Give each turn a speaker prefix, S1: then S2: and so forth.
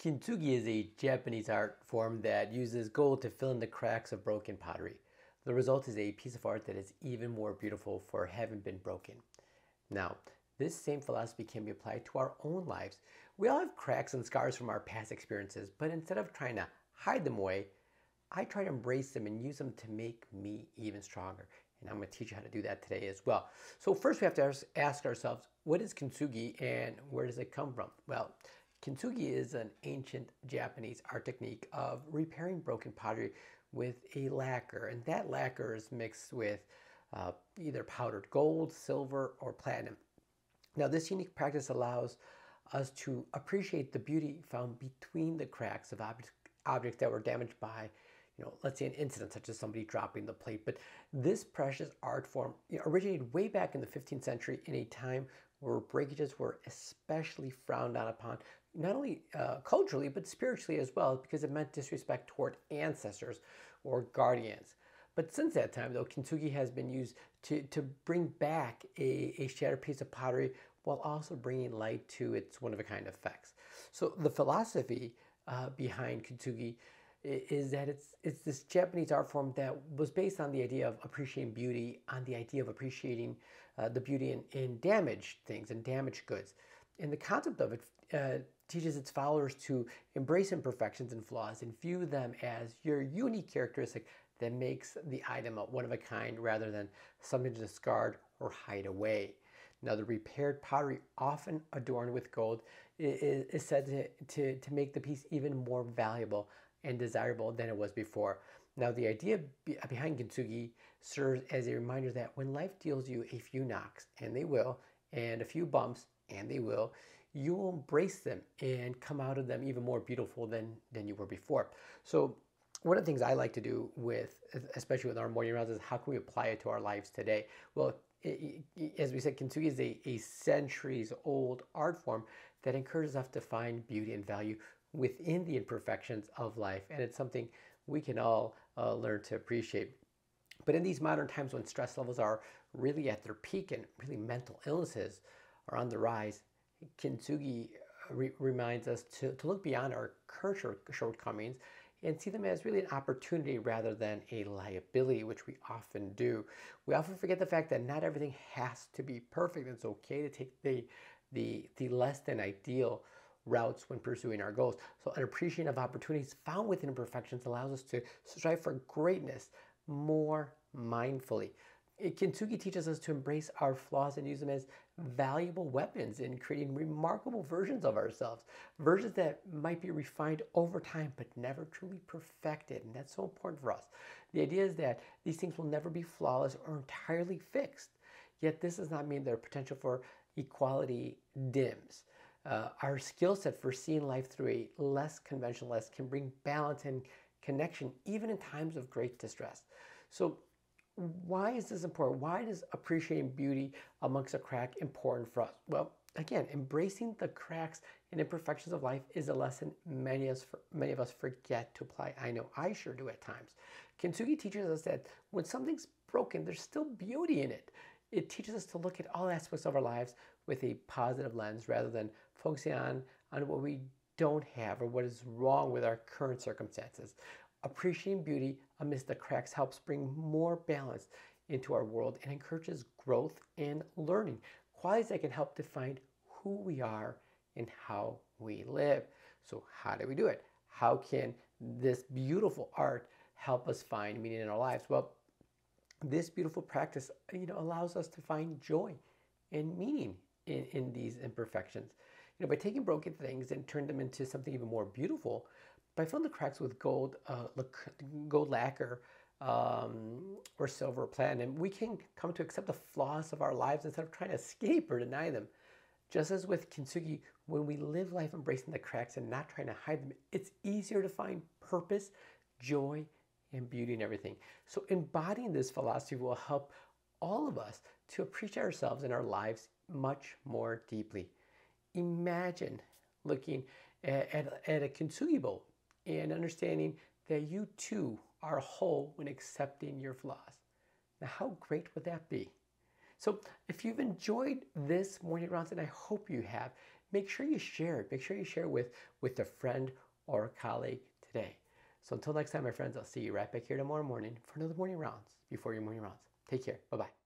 S1: Kintsugi is a Japanese art form that uses gold to fill in the cracks of broken pottery. The result is a piece of art that is even more beautiful for having been broken. Now, this same philosophy can be applied to our own lives. We all have cracks and scars from our past experiences, but instead of trying to hide them away, I try to embrace them and use them to make me even stronger. And I'm going to teach you how to do that today as well. So first we have to ask ourselves, what is kintsugi and where does it come from? Well, kintsugi is an ancient Japanese art technique of repairing broken pottery with a lacquer. And that lacquer is mixed with either powdered gold, silver, or platinum. Now this unique practice allows us to appreciate the beauty found between the cracks of objects that were damaged by, let's say an incident such as somebody dropping the plate. But this precious art form originated way back in the 15th century in a time where breakages were especially frowned down upon, not only culturally, but spiritually as well, because it meant disrespect toward ancestors or guardians. But since that time, though, kintsugi has been used to bring back a shattered piece of pottery while also bringing light to its one-of-a-kind effects. So the philosophy behind kintsugi is that it's this Japanese art form that was based on the idea of appreciating beauty, on the idea of appreciating the beauty in damaged things and damaged goods. And the concept of it teaches its followers to embrace imperfections and flaws and view them as your unique characteristic that makes the item a one of a kind rather than something to discard or hide away. Now, the repaired pottery, often adorned with gold, is said to make the piece even more valuable and desirable than it was before. Now, the idea behind kintsugi serves as a reminder that when life deals you a few knocks, and they will, and a few bumps, and they will, you will embrace them and come out of them even more beautiful than you were before. So one of the things I like to do especially with our morning rounds, is how can we apply it to our lives today? Well, as we said, kintsugi is a centuries-old art form that encourages us to find beauty and value within the imperfections of life, and it's something we can all learn to appreciate. But in these modern times when stress levels are really at their peak and really mental illnesses are on the rise, kintsugi reminds us to look beyond our current shortcomings and see them as really an opportunity rather than a liability, which we often do. We often forget the fact that not everything has to be perfect. It's okay to take the less than ideal routes when pursuing our goals. So an appreciation of opportunities found within imperfections allows us to strive for greatness more mindfully. Kintsugi teaches us to embrace our flaws and use them as valuable weapons in creating remarkable versions of ourselves, versions that might be refined over time but never truly perfected, and that's so important for us. The idea is that these things will never be flawless or entirely fixed, yet this does not mean their potential for equality dims. Our skill set for seeing life through a less conventional lens can bring balance and connection even in times of great distress. So why is this important? Why is appreciating beauty amongst a crack important for us? Well, again, embracing the cracks and imperfections of life is a lesson many of us forget to apply. I know I sure do at times. Kintsugi teaches us that when something's broken, there's still beauty in it. It teaches us to look at all aspects of our lives with a positive lens rather than focusing on what we don't have or what is wrong with our current circumstances. Appreciating beauty amidst the cracks helps bring more balance into our world and encourages growth and learning, qualities that can help define who we are and how we live. So how do we do it? How can this beautiful art help us find meaning in our lives? Well, this beautiful practice allows us to find joy and meaning in these imperfections. By taking broken things and turn them into something even more beautiful, by filling the cracks with gold lacquer or silver or platinum, we can come to accept the flaws of our lives instead of trying to escape or deny them. Just as with kintsugi, when we live life embracing the cracks and not trying to hide them, it's easier to find purpose, joy, and beauty in everything. So embodying this philosophy will help all of us to appreciate ourselves and our lives much more deeply. Imagine looking at a kintsugi bowl and understanding that you too are whole when accepting your flaws. Now, how great would that be? So if you've enjoyed this morning rounds, and I hope you have, make sure you share it. Make sure you share it with a friend or a colleague today. So until next time, my friends, I'll see you right back here tomorrow morning for another morning rounds before your morning rounds. Take care. Bye-bye.